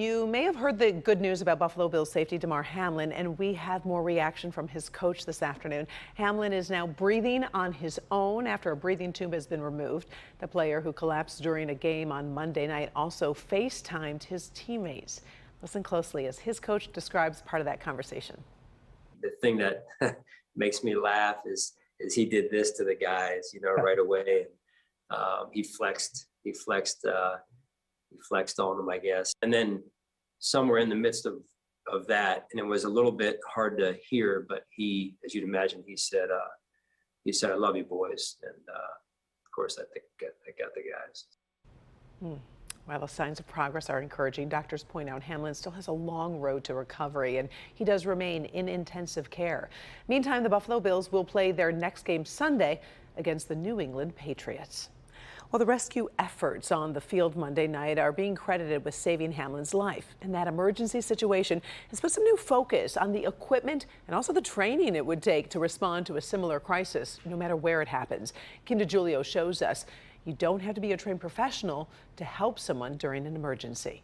you may have heard the good news about Buffalo Bills safety Damar Hamlin, and we have more reaction from his coach this afternoon. Hamlin is now breathing on his own after a breathing tube has been removed. The player who collapsed during a game on Monday night also FaceTimed his teammates. Listen closely as his coach describes part of that conversation. The thing that makes me laugh is he did this to the guys, right away. He flexed on them, I guess. And then somewhere in the midst of that, and it was a little bit hard to hear, but he, as you'd imagine, he said, "I love you, boys." And of course, I think I got the guys. While the signs of progress are encouraging, doctors point out Hamlin still has a long road to recovery, and he does remain in intensive care. Meantime, the Buffalo Bills will play their next game Sunday against the New England Patriots. Well, the rescue efforts on the field Monday night are being credited with saving Hamlin's life. And that emergency situation has put some new focus on the equipment and also the training it would take to respond to a similar crisis, no matter where it happens. Kim DeJulio shows us you don't have to be a trained professional to help someone during an emergency.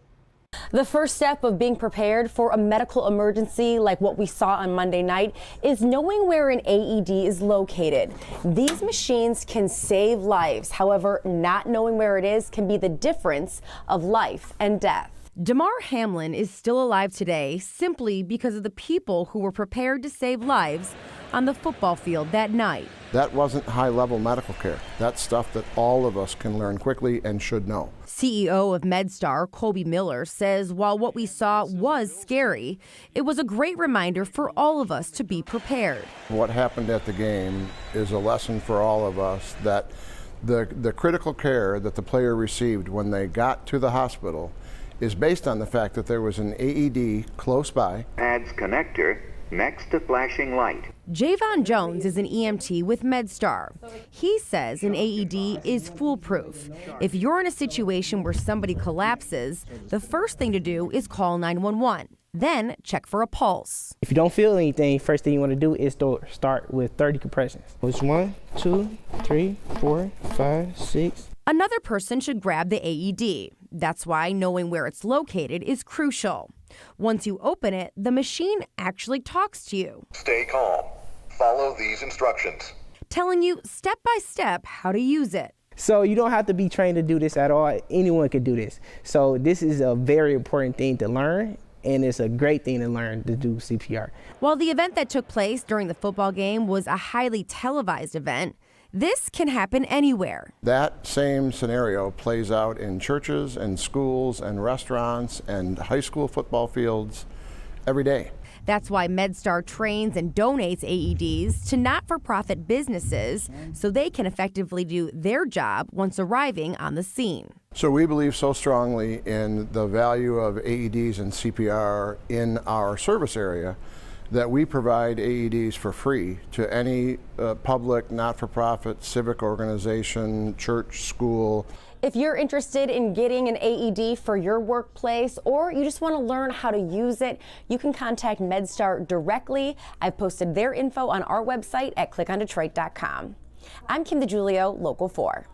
The first step of being prepared for a medical emergency like what we saw on Monday night is knowing where an AED is located. These machines can save lives. However, not knowing where it is can be the difference of life and death. Damar Hamlin is still alive today simply because of the people who were prepared to save lives on the football field that night. That wasn't high-level medical care. That's stuff that all of us can learn quickly and should know. CEO of MedStar, Colby Miller, says while what we saw was scary, it was a great reminder for all of us to be prepared. What happened at the game is a lesson for all of us that the critical care that the player received when they got to the hospital is based on the fact that there was an AED close by. Adds connector next to flashing light. Javon Jones is an EMT with MedStar. He says an AED is foolproof. If you're in a situation where somebody collapses, the first thing to do is call 911. Then check for a pulse. If you don't feel anything, first thing you want to do is start with 30 compressions. It's 1, 2, 3, 4, 5, 6. Another person should grab the AED. That's why knowing where it's located is crucial. Once you open it, the machine actually talks to you. Stay calm. Follow these instructions. Telling you step by step how to use it. So you don't have to be trained to do this at all. Anyone can do this. So this is a very important thing to learn, and it's a great thing to learn to do CPR. While the event that took place during the football game was a highly televised event, this can happen anywhere. That same scenario plays out in churches and schools and restaurants and high school football fields every day. That's why MedStar trains and donates AEDs to not-for-profit businesses so they can effectively do their job once arriving on the scene. So we believe so strongly in the value of AEDs and CPR in our service area that we provide AEDs for free to any public, not-for-profit, civic organization, church, school. If you're interested in getting an AED for your workplace or you just want to learn how to use it, you can contact MedStar directly. I've posted their info on our website at clickondetroit.com. I'm Kim DeJulio, Local 4.